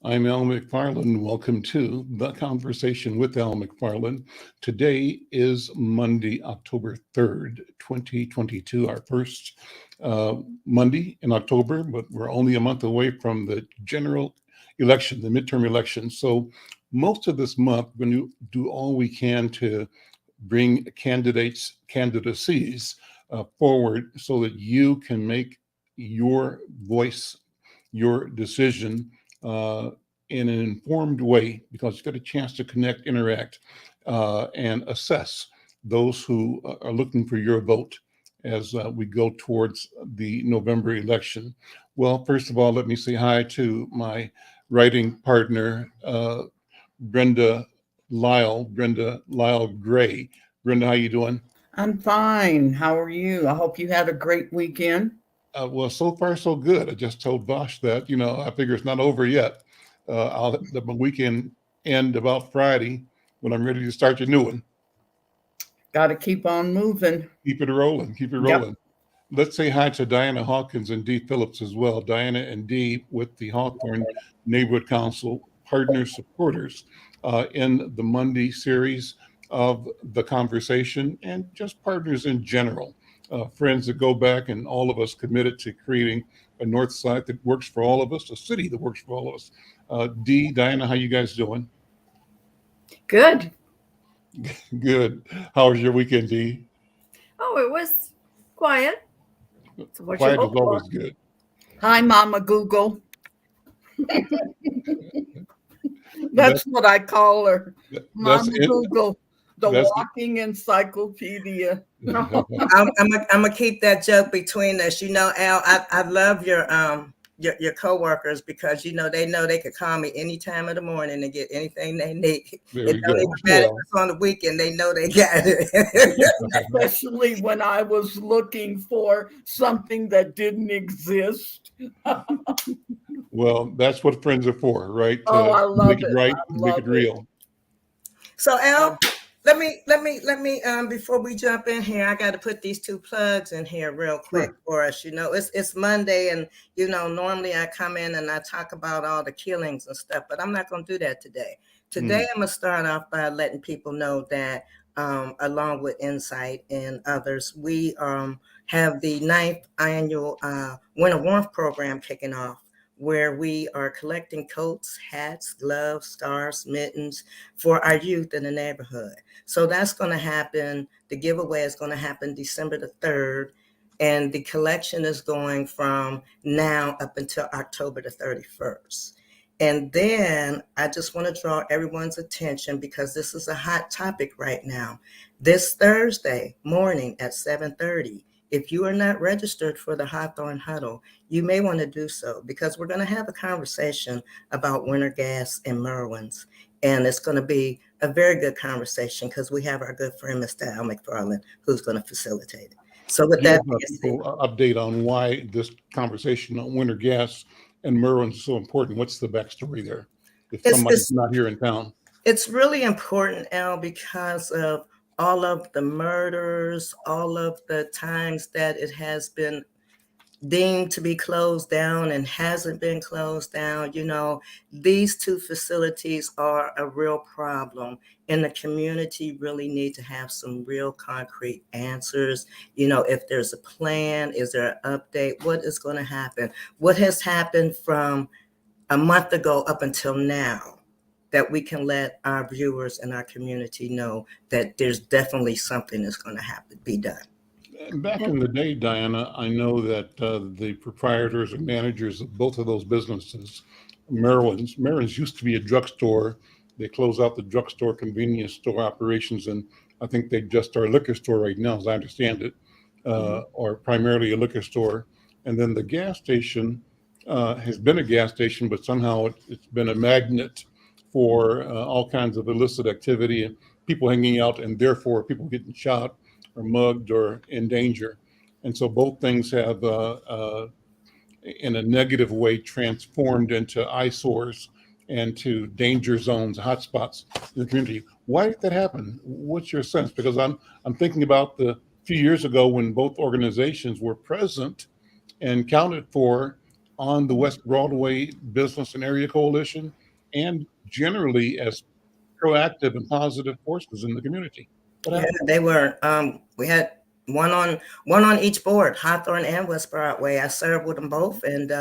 I'm Al McFarlane. Welcome to The Conversation with Al McFarlane. Today is Monday, October 3rd, 2022, our first Monday in October, but we're only a month away from the general election, the midterm election. So most of this month, we're going to do all we can to bring candidacies forward so that you can make your voice, your decision in an informed way, because you've got a chance to connect, interact, and assess those who are looking for your vote as we go towards the November election. Well, first of all, let me say hi to my writing partner, Brenda Lyle-Gray. Brenda, how you doing? I'm fine. How are you? I hope you had a great weekend. Well, so far so good. I just told Bosch that, I figure it's not over yet. I'll let my weekend end about Friday when I'm ready to start your new one. Got to keep on moving. Keep it rolling. Yep. Let's say hi to Diana Hawkins and Dee Phillipps as well. Diana and Dee with the Hawthorne Neighborhood Council partner supporters in the Monday series of The Conversation, and just partners in general. Friends that go back, and all of us committed to creating a North Side that works for all of us, a city that works for all of us. Dee, Diana, how you guys doing? Good. Good. How was your weekend, Dee? Oh, it was quiet. So quiet is always good. Hi, Mama Google. That's what I call her. Mama Google. The walking encyclopedia. I'm gonna keep that joke between us. Al, I love your coworkers, because they know they could call me any time of the morning and get anything they need. There it don't even matter if it's on the weekend, they know they got it. Especially when I was looking for something that didn't exist. Well, that's what friends are for, right? I love make it right, make it real. So Al, let me before we jump in here, I got to put these two plugs in here real quick for us. It's Monday, and normally I come in and I talk about all the killings and stuff, but I'm not going to do that today. I'm going to start off by letting people know that along with Insight and others, we have the 9th annual Winter Warmth program kicking off, where we are collecting coats, hats, gloves, scarves, mittens for our youth in the neighborhood. So that's going to happen. The giveaway is going to happen December the 3rd, and the collection is going from now up until October the 31st. And then I just want to draw everyone's attention, because this is a hot topic right now. This Thursday morning at 7:30, if you are not registered for the Hawthorne Huddle, you may want to do so, because we're going to have a conversation about winter gas in Merwins. And it's going to be a very good conversation, because we have our good friend, Mr. Al McFarlane, who's going to facilitate it. So with that, update on why this conversation on winter gas and Merwins is so important. What's the backstory there? If somebody's not here in town. It's really important, Al, because of all of the murders, all of the times that it has been deemed to be closed down and hasn't been closed down. These two facilities are a real problem, and the community really need to have some real concrete answers. If there's a plan, is there an update? What is going to happen? What has happened from a month ago up until now, that we can let our viewers and our community know that there's definitely something that's going to have to be done. Back in the day, Diana, I know that the proprietors and managers of both of those businesses, Merwins used to be a drugstore. They closed out the drugstore convenience store operations, and I think they just are a liquor store right now, as I understand it, or primarily a liquor store. And then the gas station has been a gas station, but somehow it's been a magnet for all kinds of illicit activity and people hanging out, and therefore people getting shot or mugged or in danger. And so both things have in a negative way transformed into eyesores and to danger zones, hotspots in the community. Why did that happen? What's your sense? Because I'm thinking about the few years ago when both organizations were present and counted for on the West Broadway Business and Area Coalition, and generally as proactive and positive forces in the community. Yeah, they were. We had one on each board, Hawthorne and West Broadway. I served with them both, and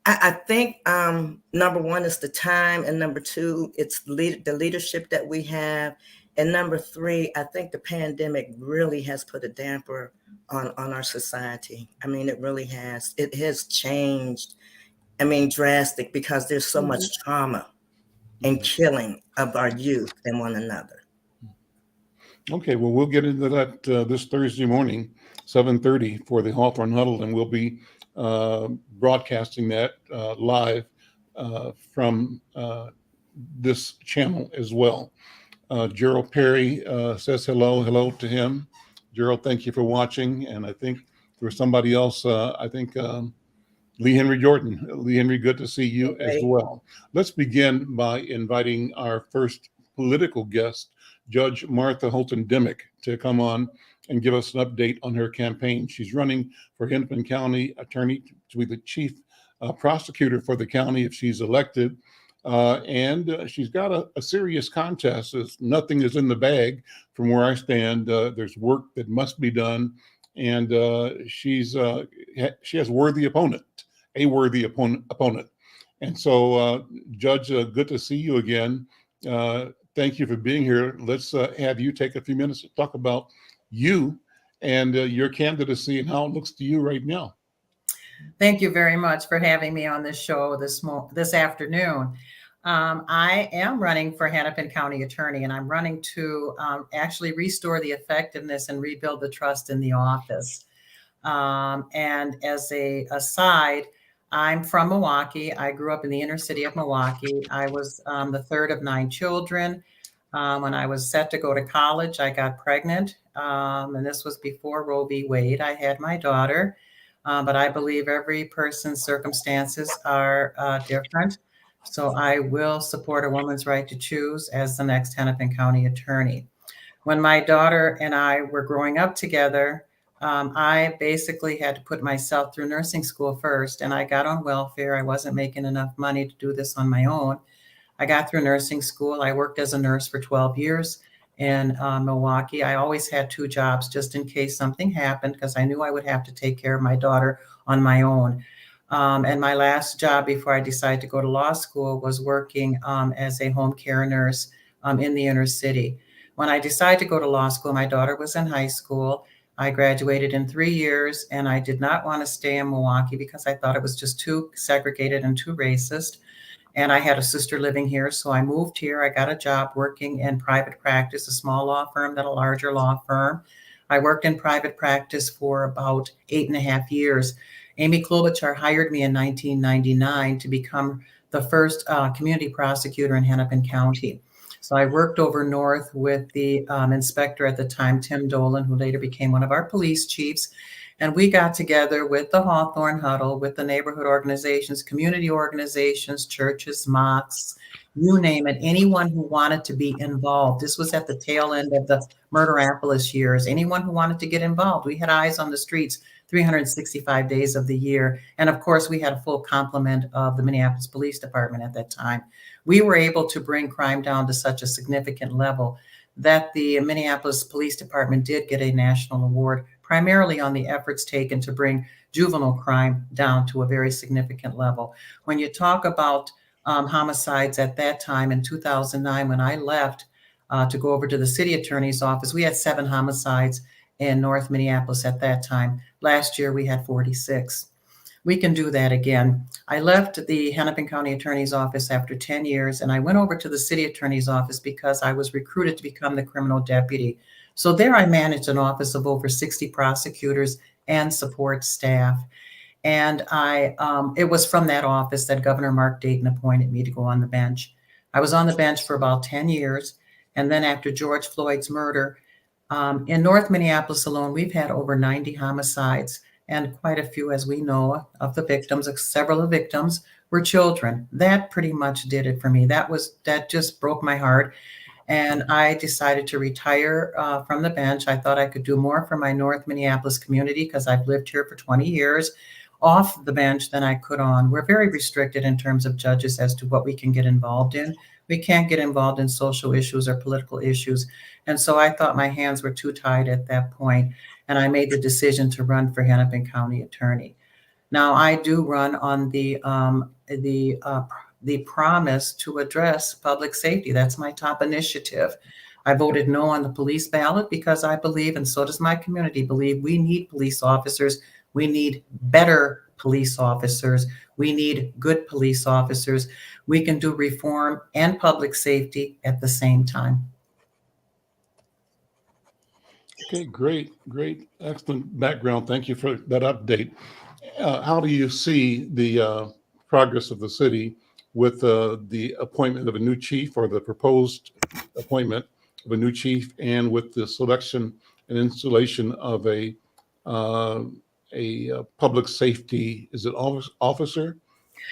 I think number one is the time, and number two, it's the leadership that we have, and number three, I think the pandemic really has put a damper on our society. I mean, it really has. It has changed. I mean, drastic, because there's so much trauma and killing of our youth and one another. Okay, well, we'll get into that this Thursday morning, 7:30 for the Hawthorne Huddle, and we'll be broadcasting that live from this channel as well. Gerald Perry says hello to him. Gerald, thank you for watching. And I think there was somebody else, Lee Henry Jordan. Lee Henry, good to see you as well. Let's begin by inviting our first political guest, Judge Martha Holton Dimick, to come on and give us an update on her campaign. She's running for Hennepin County Attorney to be the chief prosecutor for the county if she's elected. And she's got a serious contest. Nothing is in the bag from where I stand. There's work that must be done. And she has a worthy opponent. And so, Judge, good to see you again. Thank you for being here. Let's have you take a few minutes to talk about you and your candidacy and how it looks to you right now. Thank you very much for having me on this show this afternoon. I am running for Hennepin County Attorney, and I'm running to actually restore the effectiveness and rebuild the trust in the office. And as a aside, I'm from Milwaukee. I grew up in the inner city of Milwaukee. I was the third of 9 children. When I was set to go to college, I got pregnant, and this was before Roe v. Wade. I had my daughter, but I believe every person's circumstances are different. So I will support a woman's right to choose as the next Hennepin County Attorney. When my daughter and I were growing up together, I basically had to put myself through nursing school first, and I got on welfare. I wasn't making enough money to do this on my own. I got through nursing school. I worked as a nurse for 12 years in Milwaukee. I always had 2 jobs just in case something happened, because I knew I would have to take care of my daughter on my own. And my last job before I decided to go to law school was working as a home care nurse in the inner city. When I decided to go to law school, my daughter was in high school. I graduated in 3 years, and I did not want to stay in Milwaukee because I thought it was just too segregated and too racist. And I had a sister living here, so I moved here. I got a job working in private practice, a small law firm, then a larger law firm. I worked in private practice for about 8.5 years. Amy Klobuchar hired me in 1999 to become the first community prosecutor in Hennepin County. So I worked over north with the inspector at the time, Tim Dolan, who later became one of our police chiefs. And we got together with the Hawthorne Huddle, with the neighborhood organizations, community organizations, churches, mosques, you name it, anyone who wanted to be involved. This was at the tail end of the Murderapolis years. Anyone who wanted to get involved. We had eyes on the streets 365 days of the year. And of course, we had a full complement of the Minneapolis Police Department at that time. We were able to bring crime down to such a significant level that the Minneapolis Police Department did get a national award, primarily on the efforts taken to bring juvenile crime down to a very significant level. When you talk about homicides at that time in 2009, when I left to go over to the city attorney's office, we had 7 homicides in North Minneapolis at that time. Last year, we had 46. We can do that again. I left the Hennepin County Attorney's Office after 10 years, and I went over to the city attorney's office because I was recruited to become the criminal deputy. So there I managed an office of over 60 prosecutors and support staff. And it was from that office that Governor Mark Dayton appointed me to go on the bench. I was on the bench for about 10 years. And then after George Floyd's murder, in North Minneapolis alone, we've had over 90 homicides. and quite a few, as we know, of the victims, several of the victims were children. That pretty much did it for me. That just broke my heart. And I decided to retire from the bench. I thought I could do more for my North Minneapolis community because I've lived here for 20 years off the bench than I could on. We're very restricted in terms of judges as to what we can get involved in. We can't get involved in social issues or political issues. And so I thought my hands were too tied at that point, and I made the decision to run for Hennepin County Attorney. Now I do run on the promise to address public safety. That's my top initiative. I voted no on the police ballot because I believe, and so does my community believe, we need police officers. We need better police officers. We need good police officers. We can do reform and public safety at the same time. Okay, great, excellent background. Thank you for that update. How do you see the progress of the city with the appointment of a new chief, or the proposed appointment of a new chief, and with the selection and installation of a public safety, is it officer?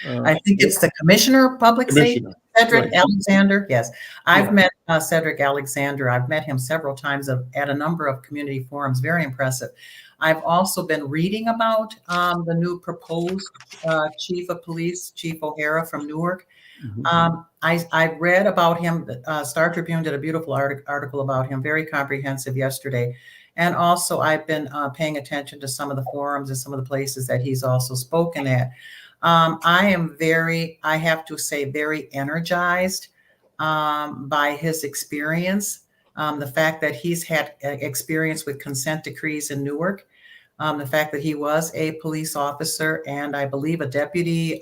I think it's the Commissioner of Public Safety, Cedric right. Alexander. Yes, I've Yeah. met Cedric Alexander. I've met him several times at a number of community forums. Very impressive. I've also been reading about the new proposed chief of police, Chief O'Hara from Newark. Mhm. I read about him. Star Tribune did a beautiful article about him, very comprehensive yesterday. And also I've been paying attention to some of the forums and some of the places that he's also spoken at. I am I have to say, very energized by his experience. The fact that he's had experience with consent decrees in Newark, the fact that he was a police officer and I believe a deputy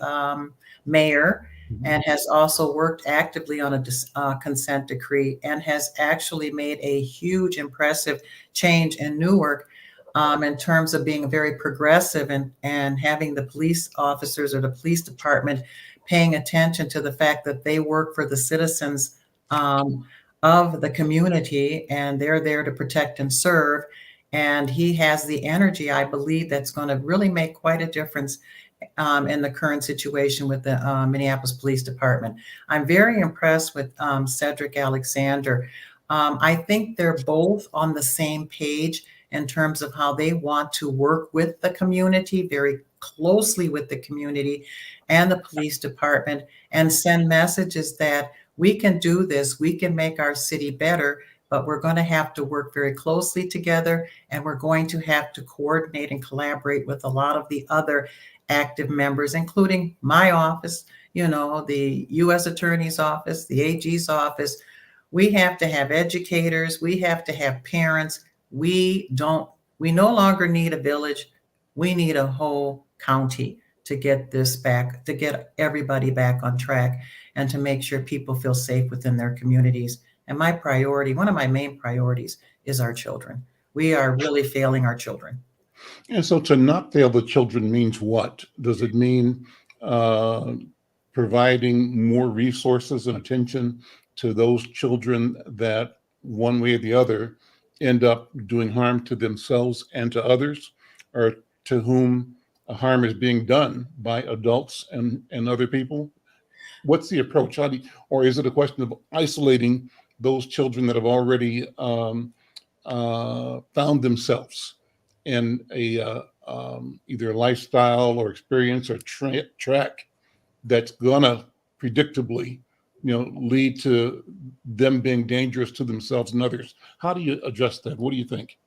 mayor, and has also worked actively on a consent decree, and has actually made a huge, impressive change in Newark in terms of being very progressive and having the police officers or the police department paying attention to the fact that they work for the citizens of the community, and they're there to protect and serve. And he has the energy, I believe, that's going to really make quite a difference in the current situation with the Minneapolis Police Department. I'm very impressed with Cedric Alexander. I think they're both on the same page in terms of how they want to work with the community, very closely with the community and the police department, and send messages that we can do this, we can make our city better, but we're going to have to work very closely together, and we're going to have to coordinate and collaborate with a lot of the other active members, including my office, the U.S. Attorney's Office, the AG's office. We have to have educators. We have to have parents. We no longer need a village. We need a whole county to get this back, to get everybody back on track, and to make sure people feel safe within their communities. And my priority, one of my main priorities, is our children. We are really failing our children. And so to not fail the children means what? Does it mean providing more resources and attention to those children that one way or the other end up doing harm to themselves and to others, or to whom harm is being done by adults and other people? What's the approach? Or is it a question of isolating those children that have already found themselves in a either a lifestyle or experience or track that's gonna predictably, lead to them being dangerous to themselves and others? How do you address that? What do you think?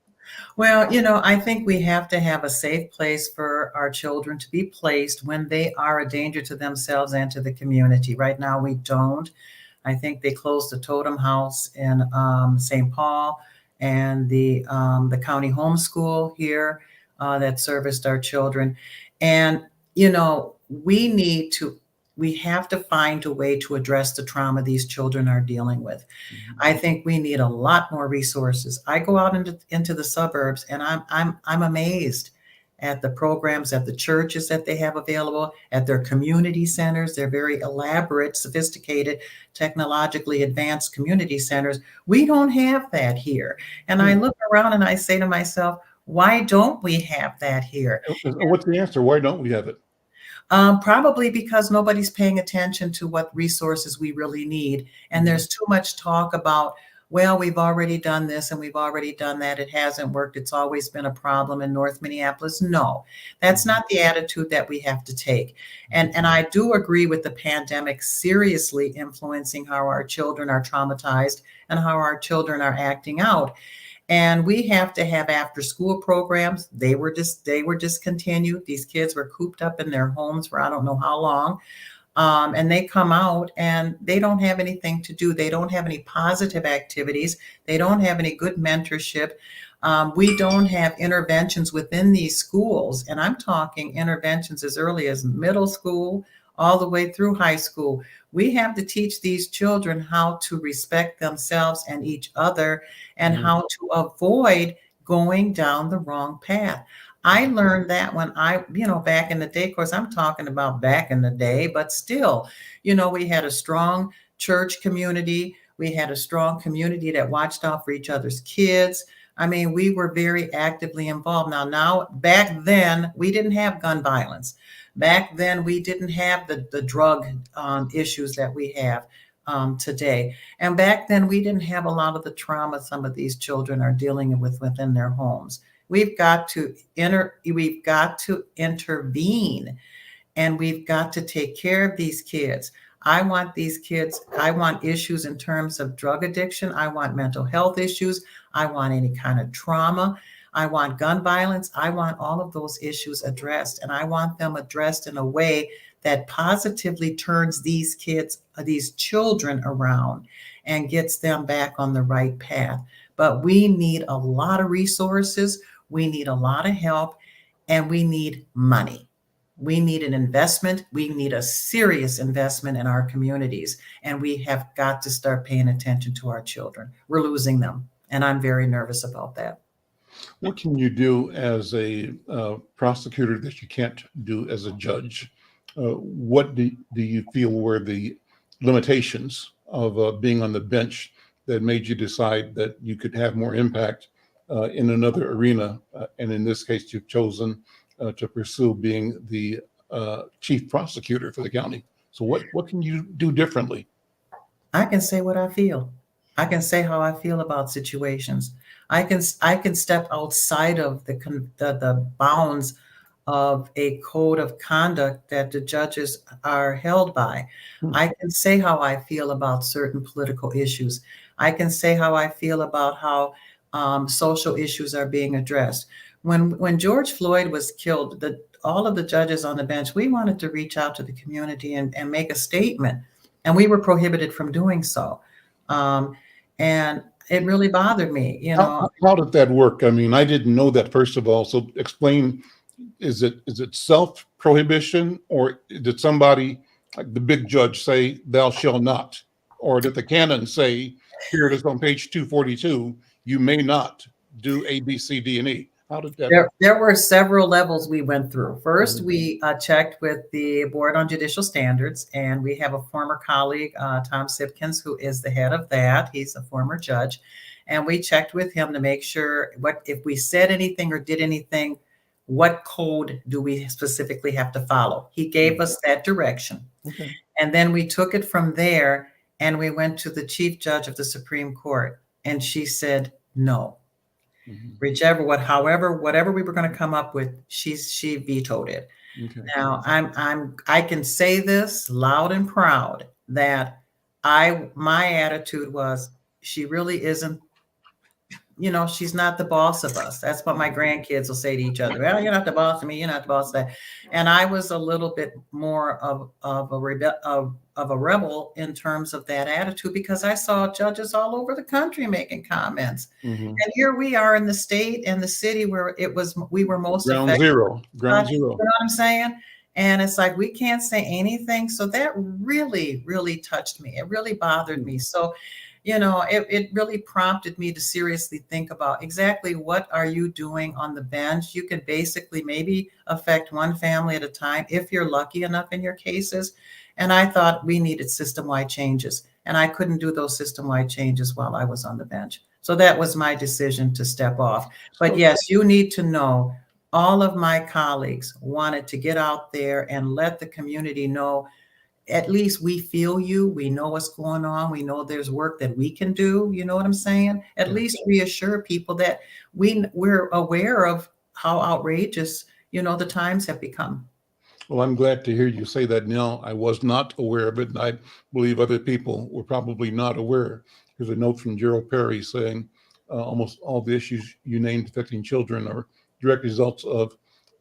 Well, I think we have to have a safe place for our children to be placed when they are a danger to themselves and to the community. Right now, we don't. I think they closed the Totem House in St. Paul, and the county homeschool here that serviced our children. And, we have to find a way to address the trauma these children are dealing with. Mm-hmm. I think we need a lot more resources. I go out into the suburbs, and I'm amazed at the programs at the churches that they have available, at their community centers. They're very elaborate, sophisticated, technologically advanced community centers. We don't have that here. And I look around and I say to myself, Why don't we have that here? What's the answer? Why don't we have it? Probably because nobody's paying attention to what resources we really need. And there's too much talk about, well, we've already done this and we've already done that. It hasn't worked. It's always been a problem in North Minneapolis. No, that's not the attitude that we have to take. And I do agree with the pandemic seriously influencing how our children are traumatized and how our children are acting out. And we have to have after school programs. They were discontinued. These kids were cooped up in their homes for I don't know how long. And they come out and they don't have anything to do. They don't have any positive activities. They don't have any good mentorship. We don't have interventions within these schools. And I'm talking interventions as early as middle school, all the way through high school. We have to teach these children how to respect themselves and each other and how to avoid going down the wrong path. I learned that when back in the day, of course, I'm talking about back in the day, but still, we had a strong church community. We had a strong community that watched out for each other's kids. I mean, we were very actively involved. Now, back then, we didn't have gun violence. Back then, we didn't have the drug issues that we have today. And back then, we didn't have a lot of the trauma some of these children are dealing with within their homes. We've got to intervene, and we've got to take care of these kids. I want issues in terms of drug addiction. I want mental health issues. I want any kind of trauma. I want gun violence. I want all of those issues addressed, and I want them addressed in a way that positively turns these children around and gets them back on the right path. But we need a lot of resources. We need a lot of help, and we need money. We need an investment. We need a serious investment in our communities, and we have got to start paying attention to our children. We're losing them, and I'm very nervous about that. What can you do as a prosecutor that you can't do as a judge? What do you feel were the limitations of being on the bench that made you decide that you could have more impact in another arena? And in this case, you've chosen to pursue being the chief prosecutor for the county. So what can you do differently? I can say what I feel. I can say how I feel about situations. I can step outside of the bounds of a code of conduct that the judges are held by. I can say how I feel about certain political issues. I can say how I feel about how social issues are being addressed. When George Floyd was killed, all of the judges on the bench, we wanted to reach out to the community and make a statement, and we were prohibited from doing so. And it really bothered me, How did that work? I mean, I didn't know that, first of all. So explain, is it self-prohibition, or did somebody, like the big judge, say, thou shalt not? Or did the canon say, here it is on page 242, you may not do A, B, C, D, and E? How did that? There were several levels we went through. First, we checked with the Board on Judicial Standards, and we have a former colleague, Tom Sipkins, who is the head of that. He's a former judge. And we checked with him to make sure if we said anything or did anything, what code do we specifically have to follow? He gave us that direction. Okay. And then we took it from there, and we went to the chief judge of the Supreme Court, and she said no. Whatever we were going to come up with, she vetoed it. Okay. Now I can say this loud and proud that my attitude was, she really isn't, she's not the boss of us. That's what my grandkids will say to each other. Well, you're not the boss of me. You're not the boss of that. And I was a little bit more of a rebel in terms of that attitude, because I saw judges all over the country making comments. And here we are in the state and the city where we were most ground affected. zero. You know what I'm saying? And it's like, we can't say anything. So that really, really touched me. It really bothered me. So, it really prompted me to seriously think about exactly what are you doing on the bench. You can basically maybe affect one family at a time if you're lucky enough in your cases. And I thought we needed system-wide changes, and I couldn't do those system-wide changes while I was on the bench. So that was my decision to step off. But yes, you need to know all of my colleagues wanted to get out there and let the community know, at least we feel you, we know what's going on, we know there's work that we can do, you know what I'm saying? At least reassure people that we're aware of how outrageous, the times have become. Well, I'm glad to hear you say that now. I was not aware of it, and I believe other people were probably not aware. There's a note from Gerald Perry saying almost all the issues you named affecting children are direct results of,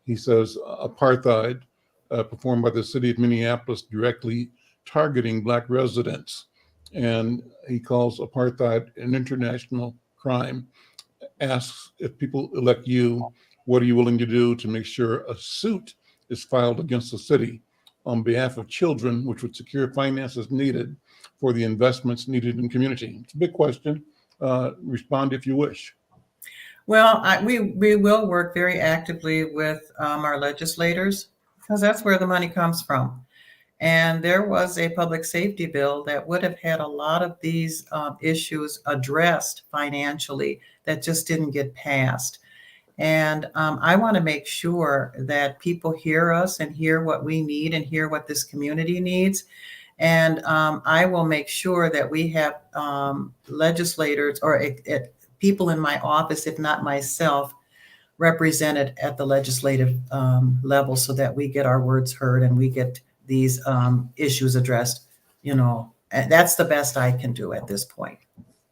he says, apartheid performed by the city of Minneapolis directly targeting Black residents. And he calls apartheid an international crime. Asks, if people elect you, what are you willing to do to make sure a suit is filed against the city on behalf of children, which would secure finances needed for the investments needed in community? It's a big question. Respond if you wish. Well, we will work very actively with our legislators, because that's where the money comes from. And there was a public safety bill that would have had a lot of these issues addressed financially that just didn't get passed. And I want to make sure that people hear us and hear what we need and hear what this community needs. And I will make sure that we have legislators or people in my office, if not myself, represented at the legislative level, so that we get our words heard and we get these issues addressed. And that's the best I can do at this point.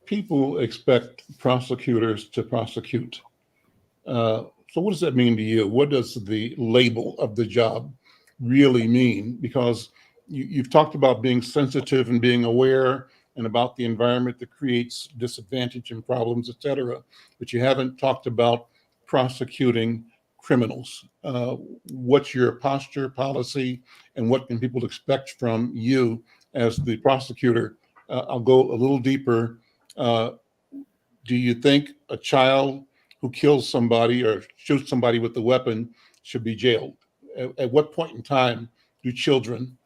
People expect prosecutors to prosecute. So what does that mean to you? What does the label of the job really mean? Because you've talked about being sensitive and being aware and about the environment that creates disadvantage and problems, et cetera, but you haven't talked about prosecuting criminals. What's your posture, policy, and what can people expect from you as the prosecutor? I'll go a little deeper. Do you think a child who kills somebody or shoots somebody with a weapon should be jailed? At what point in time do children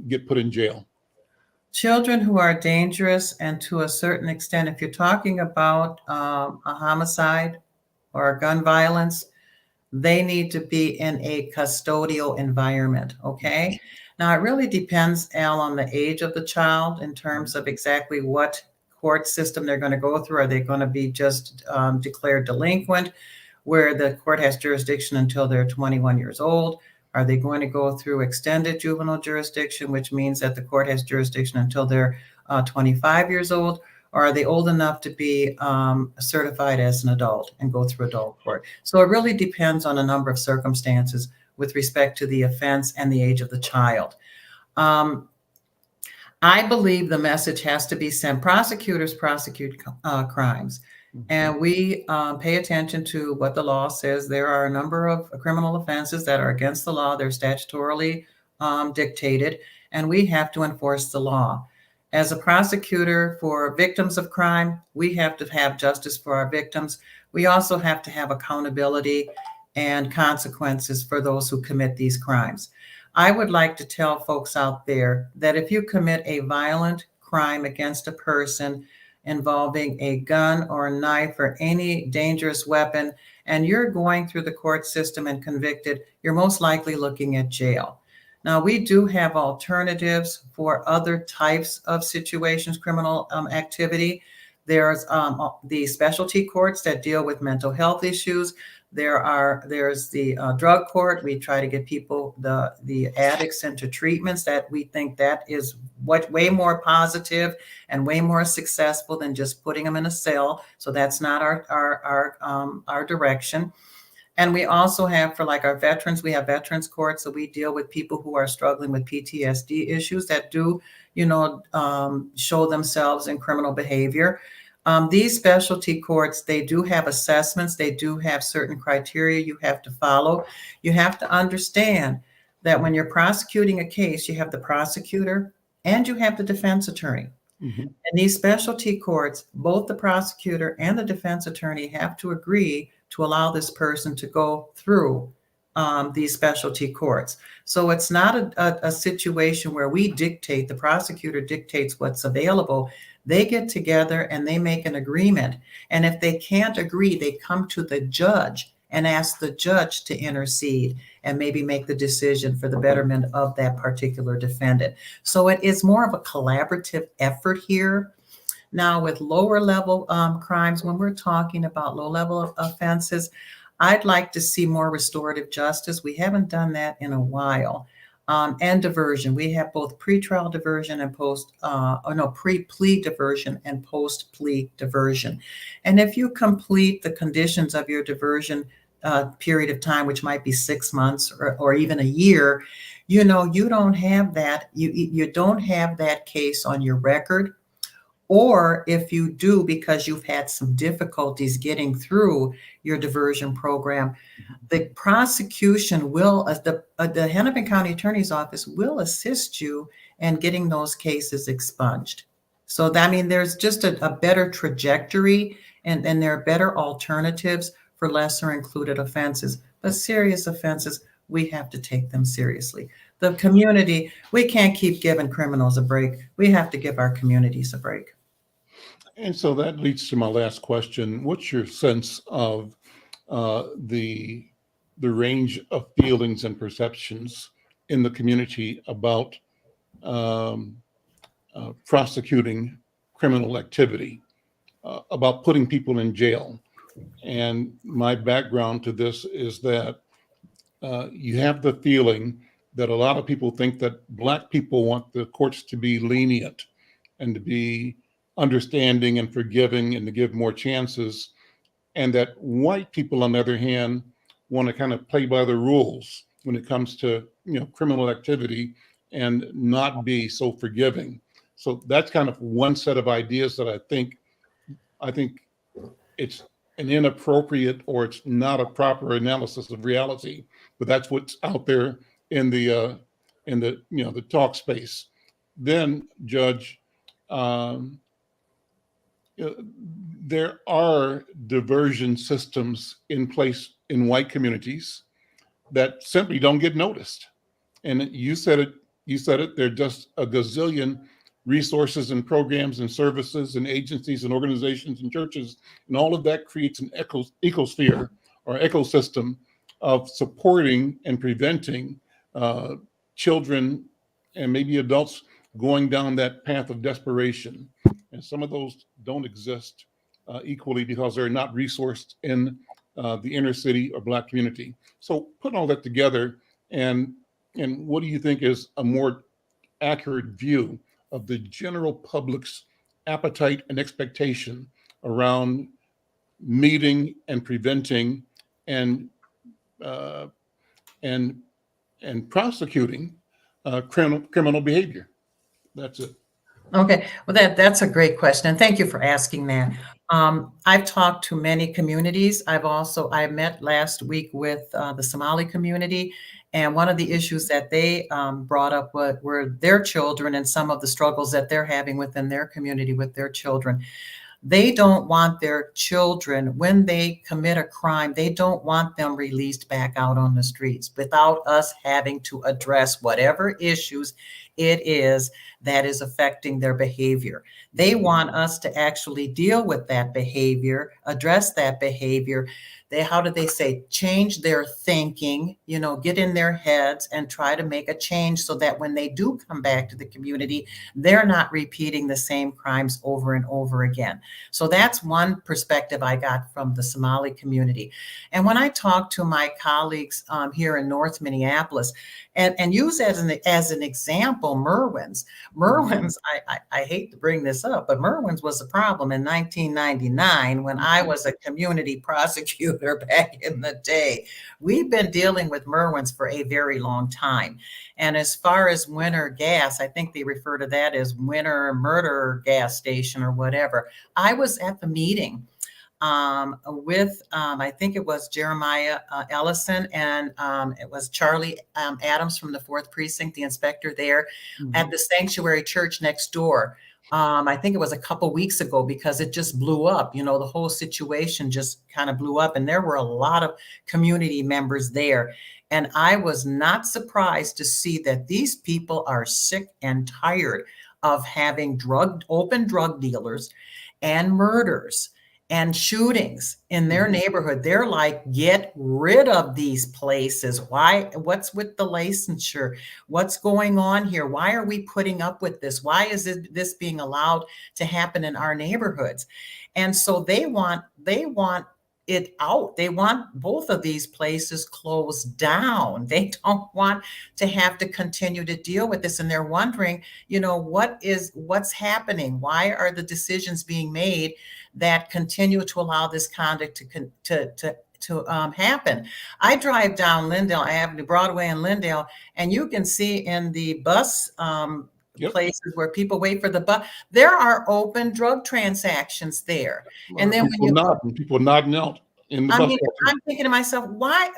get put in jail? Children who are dangerous, and to a certain extent, if you're talking about a homicide or a gun violence, they need to be in a custodial environment, okay? Now, it really depends, Al, on the age of the child in terms of exactly what court system they're going to go through. Are they going to be just declared delinquent, where the court has jurisdiction until they're 21 years old? Are they going to go through extended juvenile jurisdiction, which means that the court has jurisdiction until they're 25 years old? Or are they old enough to be certified as an adult and go through adult court? So it really depends on a number of circumstances with respect to the offense and the age of the child. I believe the message has to be sent. Prosecutors prosecute crimes, and we pay attention to what the law says. There are a number of criminal offenses that are against the law. They're statutorily dictated, and we have to enforce the law. As a prosecutor for victims of crime, we have to have justice for our victims. We also have to have accountability and consequences for those who commit these crimes. I would like to tell folks out there that if you commit a violent crime against a person involving a gun or a knife or any dangerous weapon, and you're going through the court system and convicted, you're most likely looking at jail. Now, we do have alternatives for other types of situations, criminal activity. There's the specialty courts that deal with mental health issues. There's the drug court. We try to get people, the addicts, into treatments that we think that is way more positive and way more successful than just putting them in a cell. So that's not our direction. And we also have, for like our veterans, we have veterans courts. So we deal with people who are struggling with PTSD issues that do, show themselves in criminal behavior. These specialty courts, they do have assessments. They do have certain criteria you have to follow. You have to understand that when you're prosecuting a case, you have the prosecutor and you have the defense attorney. Mm-hmm. And these specialty courts, both the prosecutor and the defense attorney have to agree to allow this person to go through these specialty courts. So it's not a situation where we dictate, the prosecutor dictates what's available. They get together and they make an agreement. And if they can't agree, they come to the judge and ask the judge to intercede and maybe make the decision for the betterment of that particular defendant. So it is more of a collaborative effort here. Now, with lower level crimes, when we're talking about low level offenses, I'd like to see more restorative justice. We haven't done that in a while. And diversion. We have both pretrial diversion and pre-plea diversion and post-plea diversion. And if you complete the conditions of your diversion period of time, which might be 6 months or even a year, you don't have that. You don't have that case on your record. Or if you do, because you've had some difficulties getting through your diversion program, the prosecution will, the Hennepin County Attorney's Office will assist you in getting those cases expunged. So there's just a better trajectory and there are better alternatives for lesser included offenses. But serious offenses, we have to take them seriously. The community, we can't keep giving criminals a break. We have to give our communities a break. And so that leads to my last question. What's your sense of the range of feelings and perceptions in the community about prosecuting criminal activity, about putting people in jail? And my background to this is that you have the feeling that a lot of people think that Black people want the courts to be lenient and to be understanding and forgiving and to give more chances, and that white people, on the other hand, want to kind of play by the rules when it comes to criminal activity and not be so forgiving. So that's kind of one set of ideas that I think it's an inappropriate or it's not a proper analysis of reality, but that's what's out there in the the talk space. Then, Judge, there are diversion systems in place in white communities that simply don't get noticed. And you said it, there are just a gazillion resources and programs and services and agencies and organizations and churches, and all of that creates an ecosphere or ecosystem of supporting and preventing children and maybe adults going down that path of desperation. And some of those don't exist equally because they're not resourced in the inner city or Black community. So put all that together, and what do you think is a more accurate view of the general public's appetite and expectation around meeting and preventing and prosecuting criminal behavior? That's it. Okay, well, that's a great question, and thank you for asking that. I've talked to many communities. I met last week with the Somali community, and one of the issues that they brought up were their children and some of the struggles that they're having within their community with their children. They don't want their children, when they commit a crime, they don't want them released back out on the streets without us having to address whatever issues it is that is affecting their behavior. They want us to actually deal with that behavior, address that behavior. How do they say, change their thinking, get in their heads and try to make a change so that when they do come back to the community, they're not repeating the same crimes over and over again. So that's one perspective I got from the Somali community. And when I talk to my colleagues here in North Minneapolis, and use as an example, Merwin's, I hate to bring this up, but Merwin's was a problem in 1999 when I was a community prosecutor back in the day. We've been dealing with Merwin's for a very long time. And as far as Winter Gas, I think they refer to that as Winter Murder Gas Station or whatever. I was at the meeting with, I think it was Jeremiah Ellison and it was Charlie Adams from the 4th Precinct, the inspector there, at the Sanctuary Church next door. I think it was a couple weeks ago because it just blew up. The whole situation just kind of blew up, and there were a lot of community members there. And I was not surprised to see that these people are sick and tired of having open drug dealers and murders and shootings in their neighborhood. They're like, get rid of these places. Why? What's with the licensure? What's going on here? Why are we putting up with this? Why is this being allowed to happen in our neighborhoods? And so they want it out. They want both of these places closed down. They don't want to have to continue to deal with this. And they're wondering, what's happening? Why are the decisions being made that continue to allow this conduct to happen? I drive down Lindale Avenue, Broadway and Lindale, and you can see in the bus places where people wait for the bus, there are open drug transactions there. And then people nodding out in the bus. I'm thinking to myself, why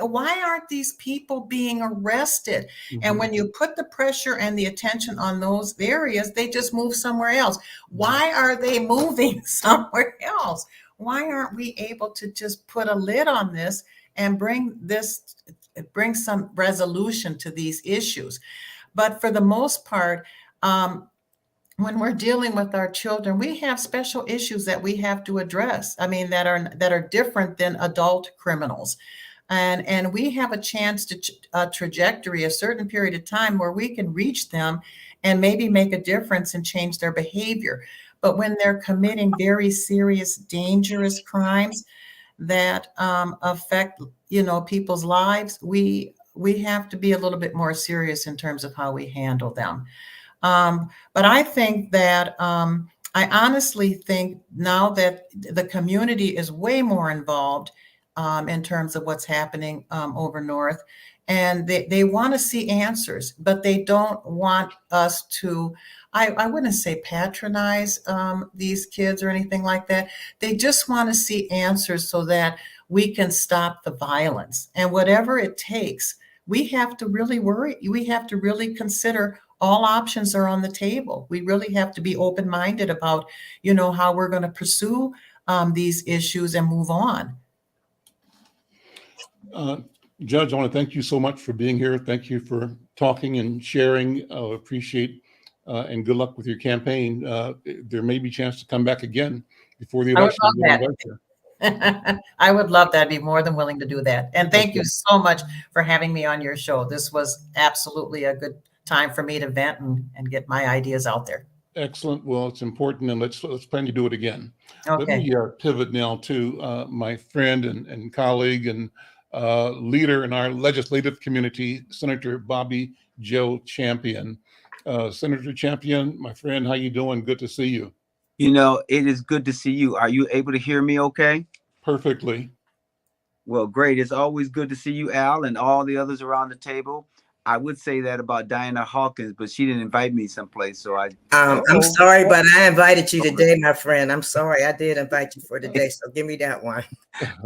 aren't these people being arrested? And when you put the pressure and the attention on those areas, they just move somewhere else. Why are they moving somewhere else? Why aren't we able to just put a lid on this and bring some resolution to these issues? But for the most part, when we're dealing with our children, we have special issues that we have to address. I mean, that are different than adult criminals. And we have a chance to a trajectory, a certain period of time where we can reach them and maybe make a difference and change their behavior. But when they're committing very serious, dangerous crimes that affect, people's lives, we have to be a little bit more serious in terms of how we handle them. But I think that I honestly think now that the community is way more involved in terms of what's happening over north, and they want to see answers, but they don't want us to, I wouldn't say patronize these kids or anything like that. They just want to see answers so that we can stop the violence. And whatever it takes, we have to really worry. We have to really consider all options are on the table. We really have to be open-minded about, how we're going to pursue these issues and move on. Judge, I want to thank you so much for being here. Thank you for talking and sharing. Appreciate and good luck with your campaign. There may be a chance to come back again before the election. I would love that. I'd be more than willing to do that. And thank you so much for having me on your show. This was absolutely a good time for me to vent and get my ideas out there. Excellent. Well, it's important, and let's plan to do it again. Okay. Let me pivot now to my friend and colleague and leader in our legislative community, Senator Bobby Joe Champion. Senator Champion, my friend, how you doing? Good to see you. It is good to see you. Are you able to hear me okay? Perfectly. Well, great. It's always good to see you, Al, and all the others around the table. I would say that about Diana Hawkins, but she didn't invite me someplace, so I'm sorry, but I invited you today, my friend. I'm sorry, I did invite you for today, so give me that one.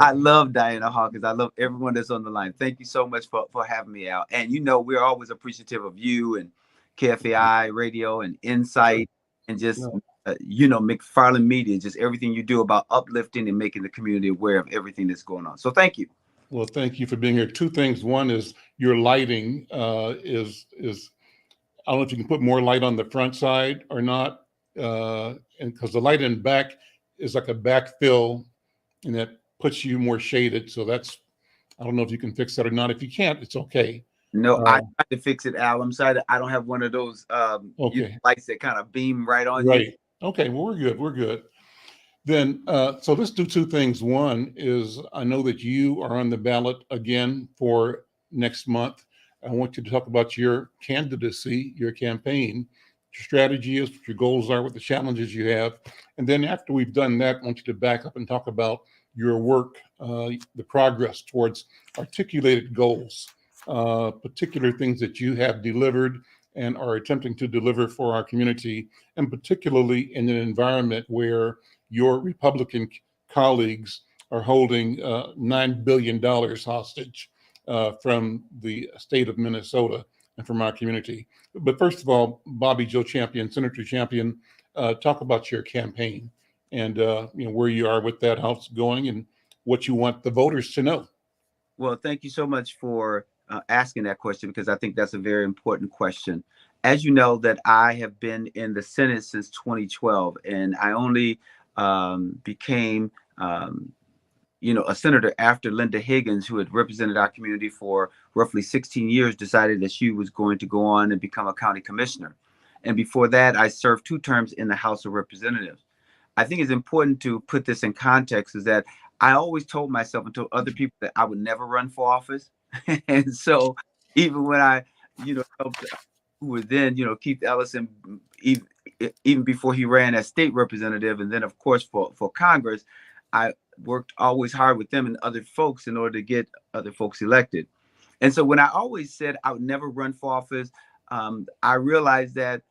I love Diana Hawkins. I love everyone that's on the line. Thank you so much for having me out. And we're always appreciative of you and KFAI Radio and Insight and just McFarlane Media, just everything you do about uplifting and making the community aware of everything that's going on. So thank you. Well, thank you for being here. Two things. One is your lighting is I don't know if you can put more light on the front side or not, and because the light in back is like a backfill, and that puts you more shaded. So that's, I don't know if you can fix that or not. If you can't, it's okay. No, I tried to fix it, Al. I'm sorry that I don't have one of those lights that kind of beam right on you. Okay. Well, we're good. We're good. Then, so let's do two things. One is I know that you are on the ballot again for next month. I want you to talk about your candidacy, your campaign, your strategy is, what your goals are, what the challenges you have. And then after we've done that, I want you to back up and talk about your work, the progress towards articulated goals, particular things that you have delivered and are attempting to deliver for our community, and particularly in an environment where your Republican colleagues are holding $9 billion hostage from the state of Minnesota and from our community. But first of all, Bobby Joe Champion, Senator Champion, talk about your campaign and where you are with that, how it's going, and what you want the voters to know. Well, thank you so much for asking that question, because I think that's a very important question. As you know, that I have been in the Senate since 2012, and I only became a senator after Linda Higgins, who had represented our community for roughly 16 years, decided that she was going to go on and become a county commissioner. And before that, I served 2 terms in the House of Representatives. I think it's important to put this in context, is that I always told myself and told other people that I would never run for office. And so even when I, helped, who was then, Keith Ellison, even before he ran as state representative, and then of course for Congress, I worked always hard with them and other folks in order to get other folks elected. And so when I always said I would never run for office, I realized that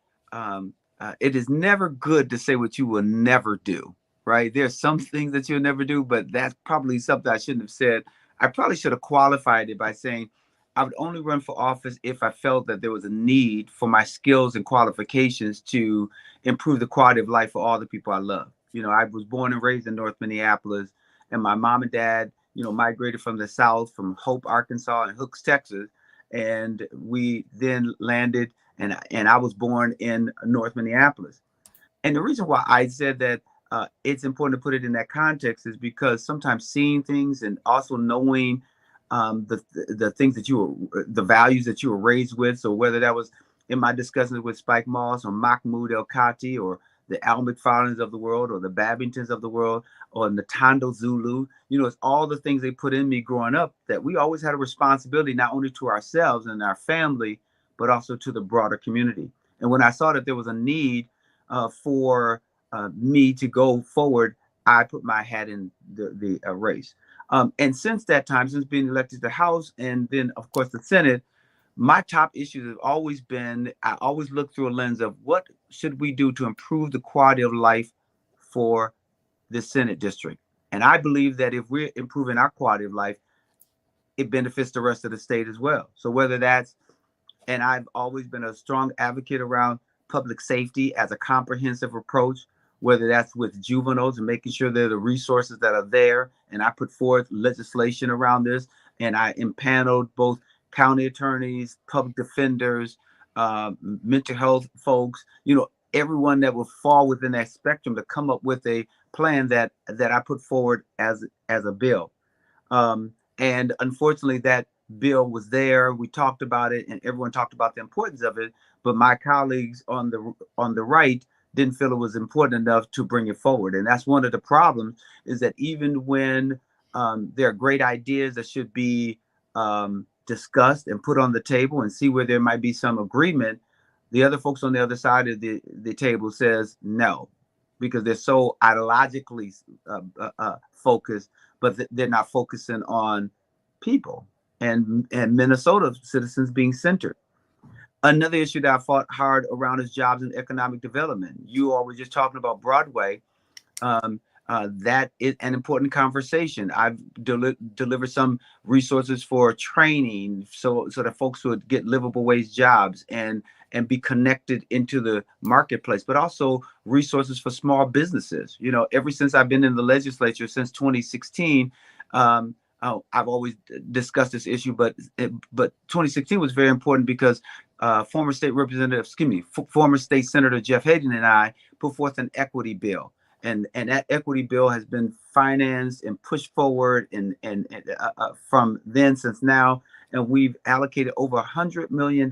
it is never good to say what you will never do, right? There's some things that you'll never do, but that's probably something I shouldn't have said. I probably should have qualified it by saying I would only run for office if I felt that there was a need for my skills and qualifications to improve the quality of life for all the people I love. I was born and raised in North Minneapolis, and my mom and dad, migrated from the South, from Hope, Arkansas, and Hooks, Texas. And we then landed, and I was born in North Minneapolis. And the reason why I said that it's important to put it in that context is because sometimes seeing things and also knowing the things that the values that you were raised with. So whether that was in my discussions with Spike Moss or Mahmoud El-Kati or the Al McFarlanes of the world or the Babingtons of the world or Natando Zulu, it's all the things they put in me growing up, that we always had a responsibility, not only to ourselves and our family, but also to the broader community. And when I saw that there was a need for me to go forward, I put my hat in the race. And since that time, since being elected to the House and then, of course, the Senate, my top issues have always been, I always look through a lens of what should we do to improve the quality of life for the Senate district. And I believe that if we're improving our quality of life, it benefits the rest of the state as well. So whether that's, and I've always been a strong advocate around public safety as a comprehensive approach, whether that's with juveniles and making sure there are the resources that are there. And I put forth legislation around this, and I impaneled both county attorneys, public defenders, mental health folks, everyone that will fall within that spectrum to come up with a plan that I put forward as a bill. And unfortunately, that bill was there. We talked about it, and everyone talked about the importance of it. But my colleagues on the right didn't feel it was important enough to bring it forward. And that's one of the problems, is that even when there are great ideas that should be discussed and put on the table and see where there might be some agreement, the other folks on the other side of the table says no, because they're so ideologically focused, but they're not focusing on people and Minnesota citizens being centered. Another issue that I fought hard around is jobs and economic development. You all were just talking about Broadway. That is an important conversation. I've delivered some resources for training so that folks would get livable wage jobs and be connected into the marketplace, but also resources for small businesses. Ever since I've been in the legislature since 2016, I've always discussed this issue, but 2016 was very important because former state Senator Jeff Hayden and I put forth an equity bill. And that equity bill has been financed and pushed forward and from then since now. And we've allocated over $100 million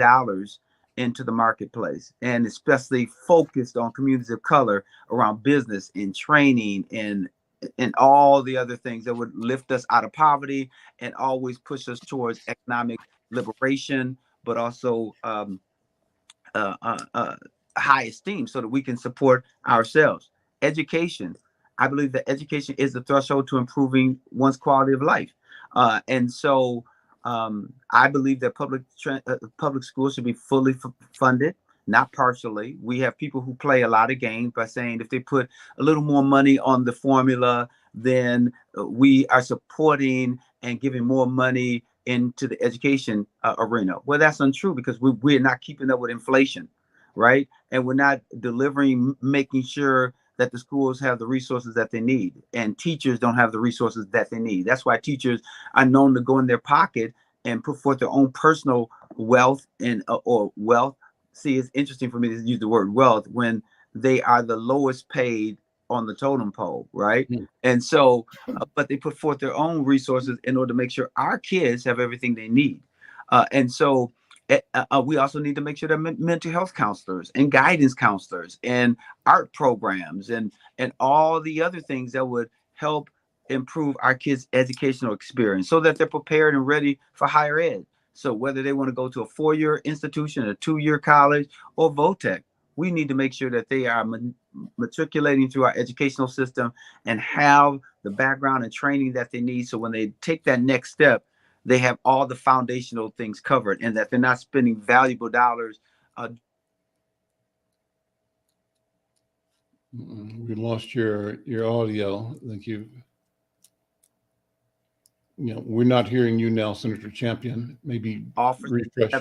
into the marketplace, and especially focused on communities of color around business and training and all the other things that would lift us out of poverty and always push us towards economic liberation, but also high esteem so that we can support ourselves. Education. I believe that education is the threshold to improving one's quality of life. And so I believe that public schools should be fully funded, not partially. We have people who play a lot of games by saying if they put a little more money on the formula, then we are supporting and giving more money into the education arena. Well, that's untrue, because we're not keeping up with inflation, right? And we're not delivering, making sure that the schools have the resources that they need, and teachers don't have the resources that they need. That's why teachers are known to go in their pocket and put forth their own personal wealth and or wealth. See, it's interesting for me to use the word wealth when they are the lowest paid on the totem pole, right? Mm. And so, but they put forth their own resources in order to make sure our kids have everything they need. And so we also need to make sure that mental health counselors and guidance counselors and art programs and all the other things that would help improve our kids' educational experience so that they're prepared and ready for higher ed. So whether they want to go to a 4-year institution, a 2-year college, or VOTEC, we need to make sure that they are matriculating through our educational system and have the background and training that they need. So when they take that next step, they have all the foundational things covered and that they're not spending valuable dollars. We lost your audio. I think we're not hearing you now, Senator Champion. Maybe refresh.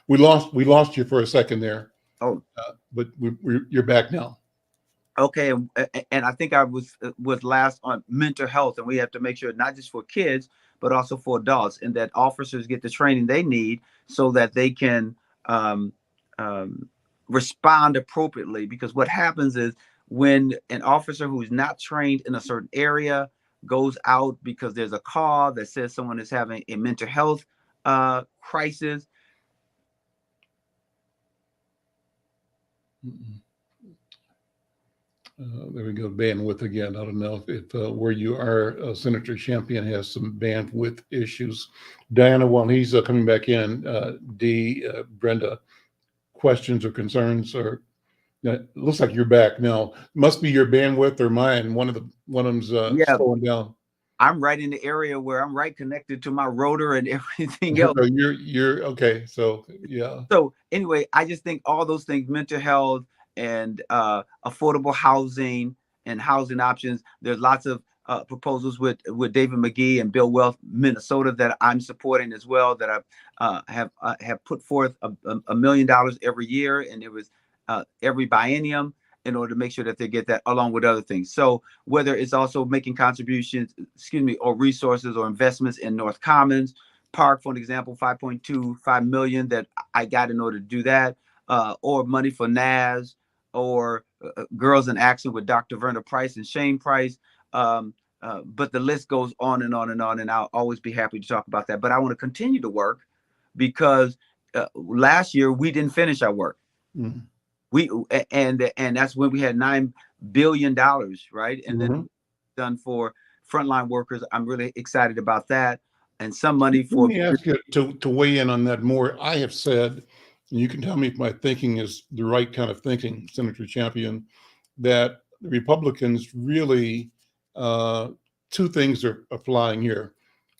We lost you for a second there. Oh, but you're back now. Okay, and I think I was last on mental health, and we have to make sure not just for kids but also for adults, and that officers get the training they need so that they can respond appropriately. Because what happens is when an officer who's not trained in a certain area goes out because there's a call that says someone is having a mental health crisis. There we go, bandwidth again. I don't know if where you are, Senator Champion has some bandwidth issues. Diana, while he's coming back in, Brenda, questions or concerns? Or it looks like you're back now. Must be your bandwidth or mine. One of them's slowing down. I'm right in the area where I'm right connected to my router and everything else. So you're okay. So yeah. So anyway, I just think all those things, mental health and affordable housing and housing options. There's lots of proposals with David McGee and Bill Wealth, Minnesota, that I'm supporting as well, that I have put forth $1 million every year, and it was every biennium, in order to make sure that they get that along with other things. So whether it's also making contributions, or resources or investments in North Commons Park, for an example, $5.25 million that I got in order to do that, or money for NAS, or Girls in Action with Dr. Verna Price and Shane Price. But the list goes on and on and on, and I'll always be happy to talk about that. But I want to continue to work because last year we didn't finish our work. Mm-hmm. And that's when we had $9 billion, right? And then done for frontline workers. I'm really excited about that. And some money for. Let me ask you to weigh in on that more. I have said, and you can tell me if my thinking is the right kind of thinking, Senator Champion, that the Republicans really, two things are flying here.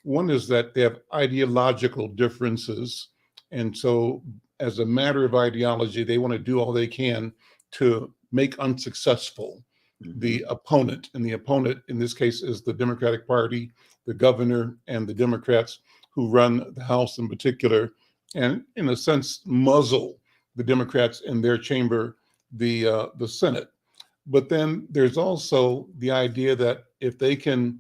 One is that they have ideological differences. And so as a matter of ideology, they want to do all they can to make unsuccessful the opponent. And the opponent in this case is the Democratic Party, the governor, and the Democrats who run the House in particular, and in a sense muzzle the Democrats in their chamber, the Senate. But then there's also the idea that if they can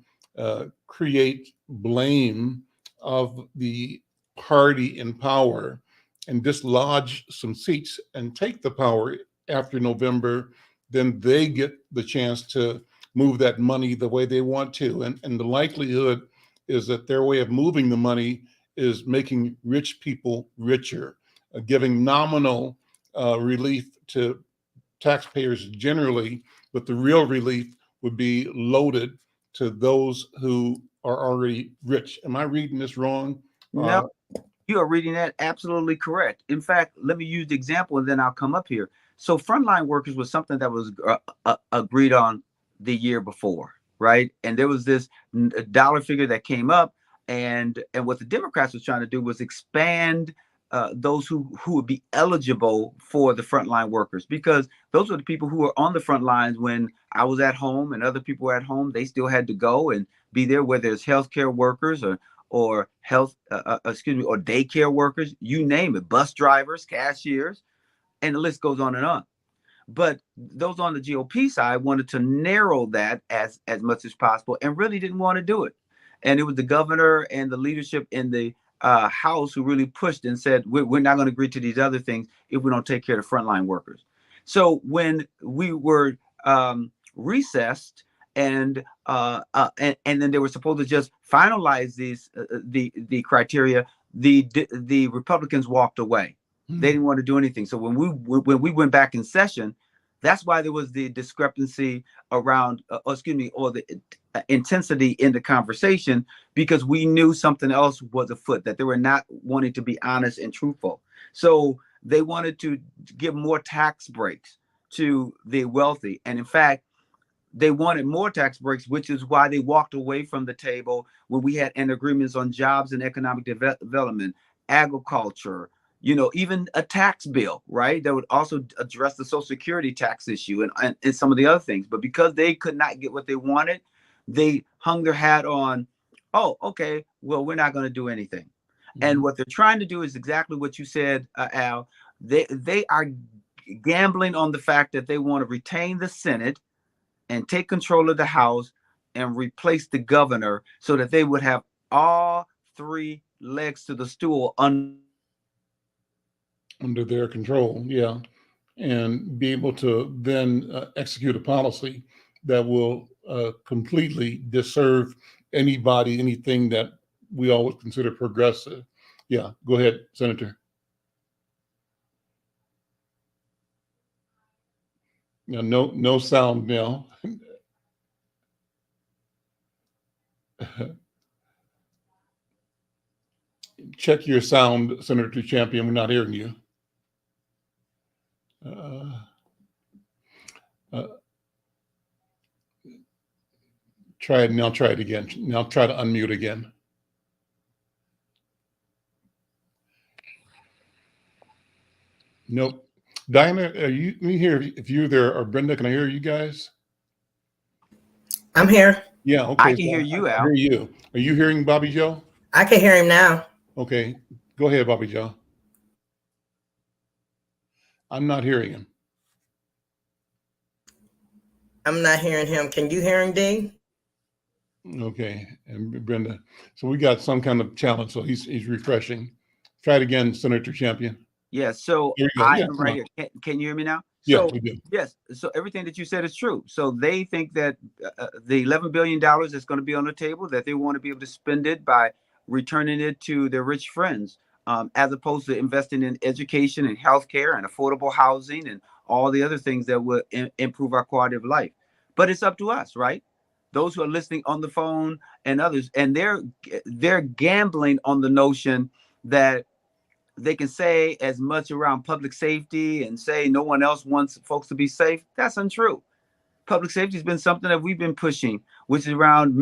create blame of the party in power and dislodge some seats and take the power after November, then they get the chance to move that money the way they want to. And the likelihood is that their way of moving the money is making rich people richer, giving nominal relief to taxpayers generally, but the real relief would be loaded to those who are already rich. Am I reading this wrong? No, you are reading that absolutely correct. In fact, let me use the example and then I'll come up here. So frontline workers was something that was agreed on the year before, right? And there was this dollar figure that came up, and what the Democrats was trying to do was expand those who would be eligible for the frontline workers, because those were the people who were on the front lines when I was at home and other people were at home. They still had to go and be there, whether it's healthcare workers or health, or daycare workers, you name it, bus drivers, cashiers, and the list goes on and on. But those on the GOP side wanted to narrow that as much as possible and really didn't want to do it. And it was the governor and the leadership in the House who really pushed and said, we're not going to agree to these other things if we don't take care of the frontline workers. So when we were recessed and then they were supposed to just finalize these the criteria, the Republicans walked away. They didn't want to do anything. So when we went back in session, that's why there was the discrepancy around, or the intensity in the conversation, because we knew something else was afoot, that they were not wanting to be honest and truthful. So they wanted to give more tax breaks to the wealthy. And in fact, they wanted more tax breaks, which is why they walked away from the table when we had agreements on jobs and economic development, agriculture, even a tax bill, right? That would also address the Social Security tax issue and some of the other things. But because they could not get what they wanted, they hung their hat on, oh, okay, well, we're not going to do anything. And what they're trying to do is exactly what you said, Al. They are gambling on the fact that they want to retain the Senate and take control of the House and replace the governor so that they would have all three legs to the stool under their control, yeah, and be able to then execute a policy that will completely disserve anything that we always consider progressive. Yeah, go ahead, Senator. No sound now. Check your sound, Senator Champion. We're not hearing you. Try it now. Try it again. Now try to unmute again. Nope. Diana, are you? Let me hear if you're there, or Brenda. Can I hear you guys? I'm here. Yeah. Okay. I can hear you, Al. I hear you. Are you hearing Bobby Joe? I can hear him now. Okay. Go ahead, Bobby Joe. I'm not hearing him. I'm not hearing him. Can you hear him, Dee? Okay, and Brenda. So we got some kind of challenge. So he's refreshing. Try it again, Senator Champion. Yeah. So I am right here. Can you hear me now? Yes, we do. Yes. So everything that you said is true. So they think that the $11 billion that's going to be on the table, that they want to be able to spend it by returning it to their rich friends, as opposed to investing in education and healthcare and affordable housing and all the other things that will improve our quality of life. But it's up to us, right? Those who are listening on the phone and others, and they're gambling on the notion that they can say as much around public safety and say no one else wants folks to be safe. That's untrue. Public safety has been something that we've been pushing, which is around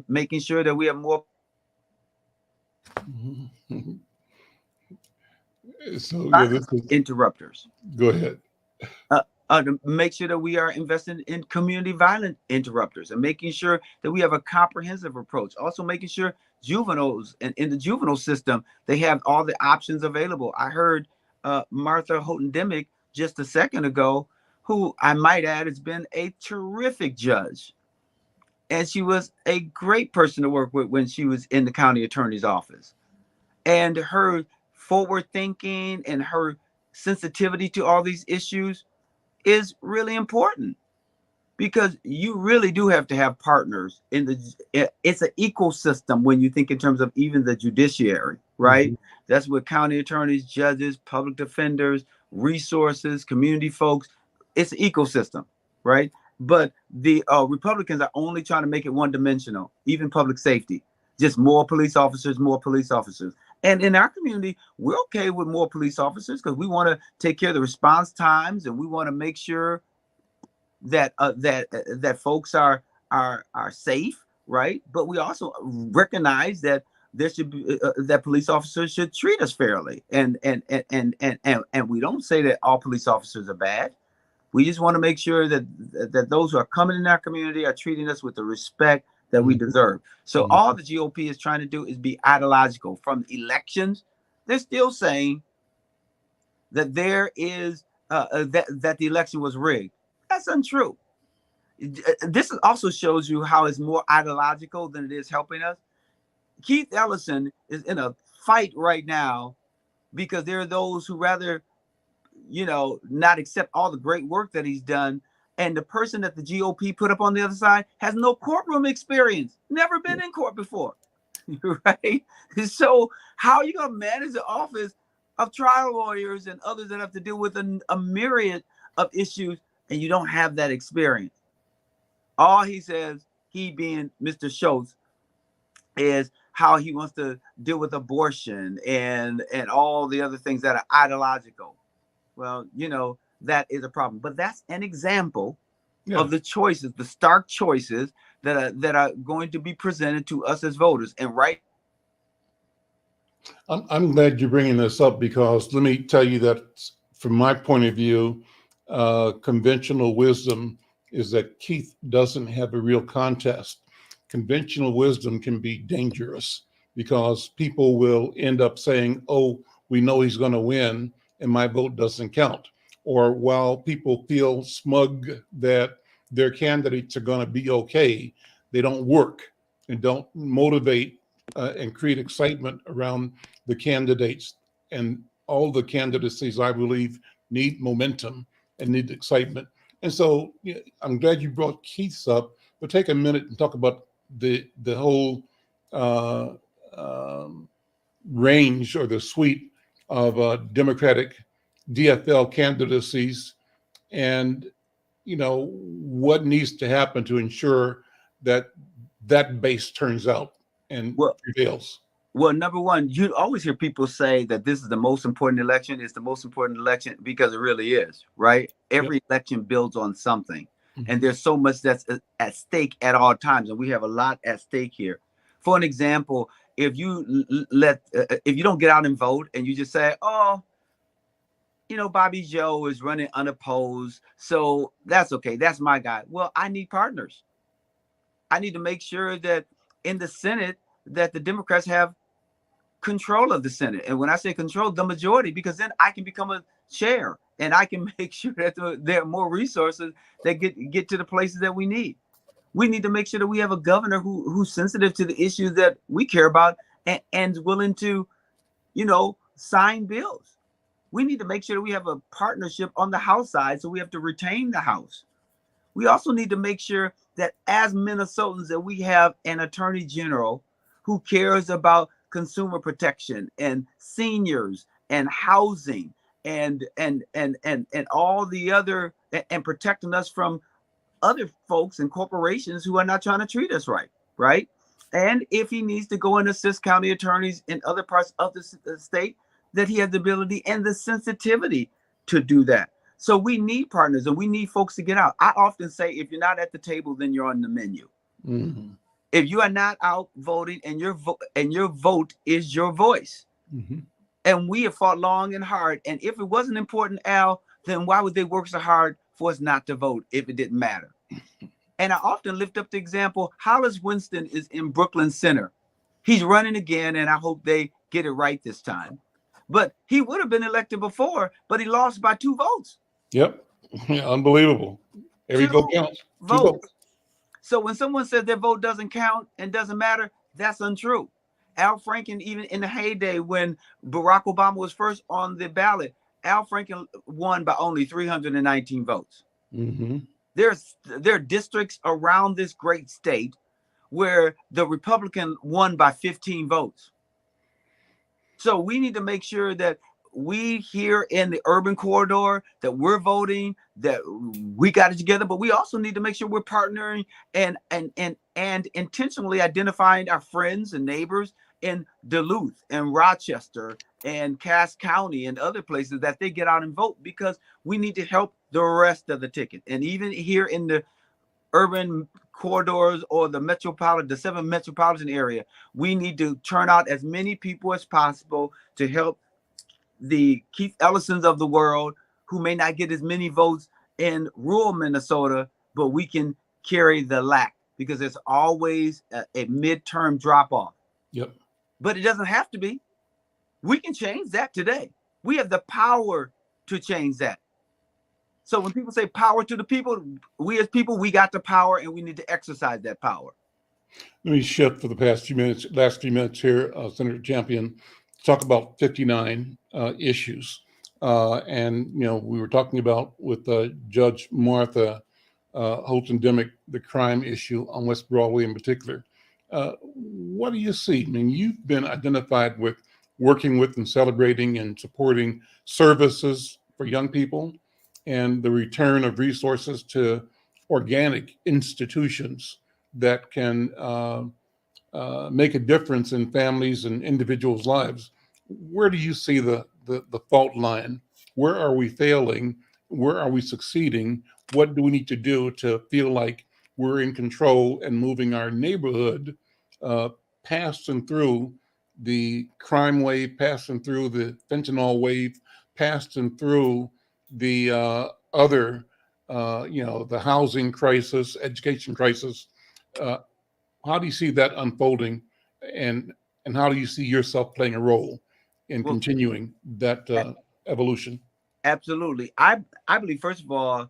making sure that we have more. So yeah, this is interrupters. Go ahead. To make sure that we are investing in community violent interrupters and making sure that we have a comprehensive approach. Also making sure juveniles and in the juvenile system, they have all the options available. I heard Martha Houghton Dimick just a second ago, who I might add has been a terrific judge. And she was a great person to work with when she was in the county attorney's office. And her forward thinking and her sensitivity to all these issues is really important, because you really do have to have partners in it's an ecosystem when you think in terms of even the judiciary, right? Mm-hmm. That's what county attorneys, judges, public defenders, resources, community folks, it's an ecosystem, right? But the Republicans are only trying to make it one dimensional, even public safety, just more police officers, more police officers. And in our community, we're okay with more police officers because we want to take care of the response times, and we want to make sure that that folks are safe, right? But we also recognize that there should be that police officers should treat us fairly, and we don't say that all police officers are bad. We just want to make sure that those who are coming in our community are treating us with the respect that we deserve. So all the GOP is trying to do is be ideological. From elections, they're still saying that there is that the election was rigged. That's untrue. This also shows you how it's more ideological than it is helping us, Keith Ellison is in a fight right now because there are those who rather, not accept all the great work that he's done. And the person that the GOP put up on the other side has no courtroom experience, never been in court before, right? So how are you going to manage the office of trial lawyers and others that have to deal with a myriad of issues, and you don't have that experience? All he says, he being Mr. Schultz, is how he wants to deal with abortion and all the other things that are ideological. Well, that is a problem. But that's an example of the choices, the stark choices that are going to be presented to us as voters. And I'm glad you're bringing this up, because let me tell you that from my point of view, conventional wisdom is that Keith doesn't have a real contest. Conventional wisdom can be dangerous because people will end up saying, oh, we know he's going to win and my vote doesn't count. Or while people feel smug that their candidates are going to be okay, they don't work and don't motivate and create excitement around the candidates. And all the candidacies, I believe, need momentum and need excitement. And so I'm glad you brought Keith's up, but take a minute and talk about the whole range or the suite of Democratic DFL candidacies, and what needs to happen to ensure that that base turns out and prevails. Well, number one, you always hear people say that this is the most important election. It's the most important election because it really is, right? Every election builds on something. And there's so much that's at stake at all times. And we have a lot at stake here. For an example, if you if you don't get out and vote and you just say, oh, Bobby Joe is running unopposed, so that's okay. That's my guy. Well, I need partners. I need to make sure that in the Senate that the Democrats have control of the Senate. And when I say control, the majority, because then I can become a chair and I can make sure that there are more resources that get to the places that we need. We need to make sure that we have a governor who's sensitive to the issues that we care about and willing to, sign bills. We need to make sure that we have a partnership on the House side, so we have to retain the House. We also need to make sure that as Minnesotans that we have an attorney general who cares about consumer protection and seniors and housing and all the other, and protecting us from other folks and corporations who are not trying to treat us right? And if he needs to go and assist county attorneys in other parts of the state, that he has the ability and the sensitivity to do that. So we need partners and we need folks to get out. I often say, if you're not at the table, then you're on the menu. Mm-hmm. If you are not out voting and your vote is your voice. Mm-hmm. And we have fought long and hard. And if it wasn't important, Al, then why would they work so hard for us not to vote if it didn't matter? And I often lift up the example, Hollis Winston is in Brooklyn Center. He's running again, and I hope they get it right this time. But he would have been elected before, but he lost by 2 votes. Yep. Unbelievable. Every vote counts. 2 votes. So when someone says their vote doesn't count and doesn't matter, that's untrue. Al Franken, even in the heyday when Barack Obama was first on the ballot, Al Franken won by only 319 votes. Mm-hmm. There are districts around this great state where the Republican won by 15 votes. So we need to make sure that we here in the urban corridor, that we're voting, that we got it together, but we also need to make sure we're partnering and intentionally identifying our friends and neighbors in Duluth and Rochester and Cass County and other places, that they get out and vote, because we need to help the rest of the ticket. And even here in the urban corridors or the 7 metropolitan area, we need to turn out as many people as possible to help the Keith Ellisons of the world, who may not get as many votes in rural Minnesota, but we can carry the lack, because there's always a midterm drop off. Yep. But it doesn't have to be. We can change that today. We have the power to change that. So when people say power to the people, we as people, we got the power and we need to exercise that power. Let me shift for the last few minutes here, Senator Champion, talk about 59 issues. And, we were talking about with Judge Martha Holdon Dimick, the crime issue on West Broadway in particular. What do you see? I mean, you've been identified with working with and celebrating and supporting services for young people and the return of resources to organic institutions that can make a difference in families and individuals' lives. Where do you see the fault line? Where are we failing? Where are we succeeding? What do we need to do to feel like we're in control and moving our neighborhood past and through the crime wave, past and through the fentanyl wave, past and through the other, the housing crisis, education crisis? How do you see that unfolding, and how do you see yourself playing a role in continuing that evolution? Absolutely. I believe, first of all,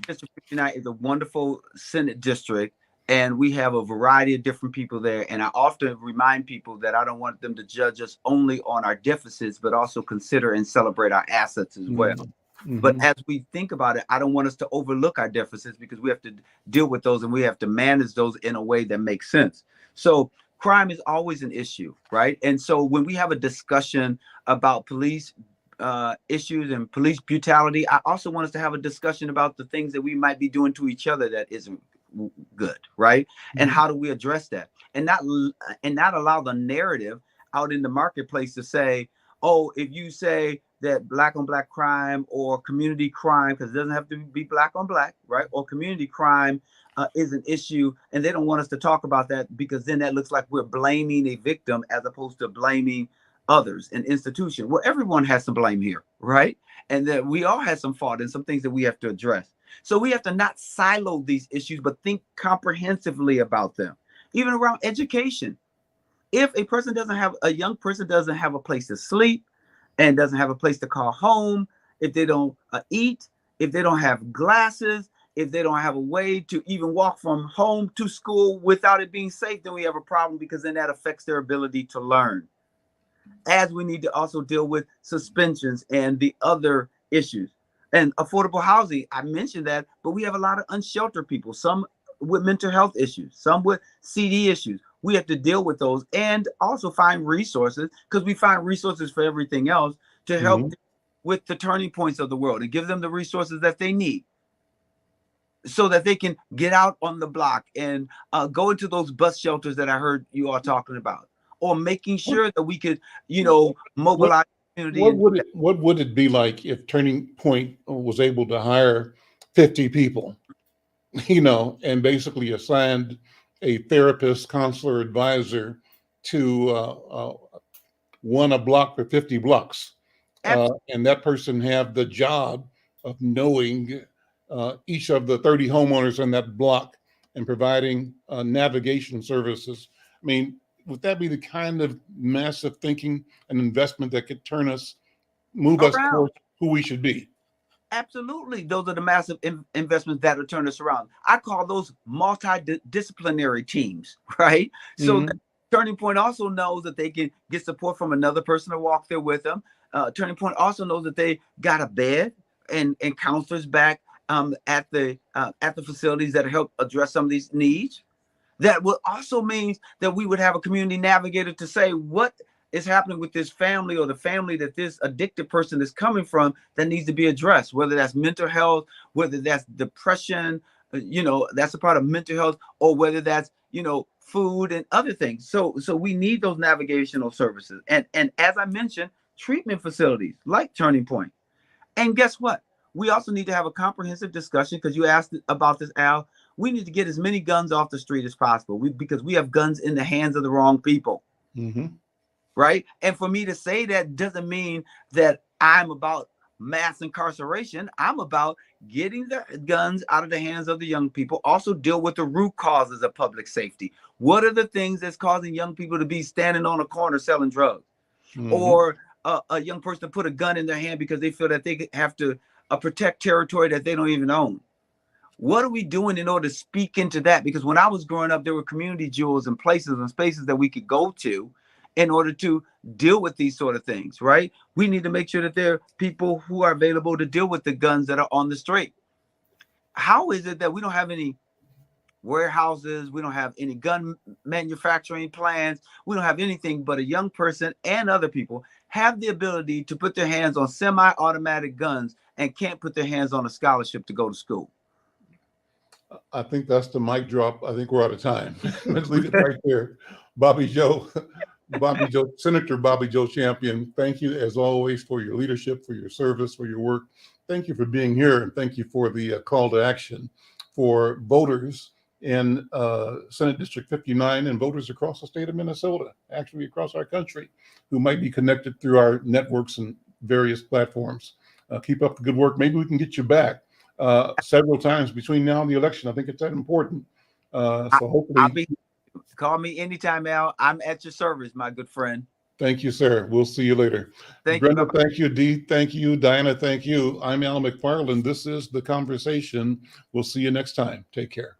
District 59 is a wonderful Senate district, and we have a variety of different people there. And I often remind people that I don't want them to judge us only on our deficits, but also consider and celebrate our assets as well. Mm-hmm. But as we think about it, I don't want us to overlook our deficits, because we have to deal with those and we have to manage those in a way that makes sense. So crime is always an issue, right? And so when we have a discussion about police issues and police brutality, I also want us to have a discussion about the things that we might be doing to each other that isn't good, right? Mm-hmm. And how do we address that, and not allow the narrative out in the marketplace to say, oh, if you say that black on black crime or community crime, because it doesn't have to be black on black, right? Or community crime is an issue, and they don't want us to talk about that, because then that looks like we're blaming a victim as opposed to blaming others, an institution. Well, everyone has some blame here, right? And that we all have some fault and some things that we have to address. So we have to not silo these issues, but think comprehensively about them. Even around education. If a young person doesn't have a place to sleep and doesn't have a place to call home, if they don't eat, if they don't have glasses, if they don't have a way to even walk from home to school without it being safe, then we have a problem, because then that affects their ability to learn. As we need to also deal with suspensions and the other issues. And affordable housing, I mentioned that, but we have a lot of unsheltered people, some with mental health issues, some with CD issues. We have to deal with those and also find resources, because we find resources for everything else, to help with the turning points of the world and give them the resources that they need, so that they can get out on the block and go into those bus shelters that I heard you all talking about, or making sure that we could, mobilize the community. What would it be like if Turning Point was able to hire 50 people, and basically assigned a therapist, counselor, advisor to one a block for 50 blocks, and that person have the job of knowing each of the 30 homeowners on that block and providing navigation services? I mean, would that be the kind of massive thinking and investment that could move us towards who we should be? Absolutely. Those are the massive investments that will turn us around. I call those multidisciplinary teams, right? So Turning Point also knows that they can get support from another person to walk there with them. Turning Point also knows that they got a bed and counselors back at the facilities that help address some of these needs. That would also mean that we would have a community navigator to say what is happening with this family, or the family that this addicted person is coming from, that needs to be addressed, whether that's mental health, whether that's depression, that's a part of mental health, or whether that's, food and other things. So we need those navigational services. And as I mentioned, treatment facilities like Turning Point. And guess what? We also need to have a comprehensive discussion, because you asked about this, Al. We need to get as many guns off the street as possible, because we have guns in the hands of the wrong people. Right? And for me to say that doesn't mean that I'm about mass incarceration. I'm about getting the guns out of the hands of the young people, also deal with the root causes of public safety. What are the things that's causing young people to be standing on a corner selling drugs? Or a young person to put a gun in their hand because they feel that they have to protect territory that they don't even own? What are we doing in order to speak into that? Because when I was growing up, there were community jewels and places and spaces that we could go to in order to deal with these sort of things, right? We need to make sure that there are people who are available to deal with the guns that are on the street. How is it that we don't have any warehouses, we don't have any gun manufacturing plants, we don't have anything, but a young person and other people have the ability to put their hands on semi-automatic guns and can't put their hands on a scholarship to go to school? I think that's the mic drop. I think we're out of time. Let's leave it right there. Bobby Joe, Senator Bobby Joe Champion, thank you as always for your leadership, for your service, for your work. Thank you for being here, and thank you for the call to action for voters in Senate District 59 and voters across the state of Minnesota, actually across our country, who might be connected through our networks and various platforms. Keep up the good work. Maybe we can get you back several times between now and the election. I think it's that important. So hopefully, call me anytime, Al. I'm at your service, my good friend. Thank you, sir. We'll see you later. Thank Brenda, you. thank you. Dee, thank you. Diana, thank you. I'm Al McFarlane. This is The Conversation. We'll see you next time. Take care.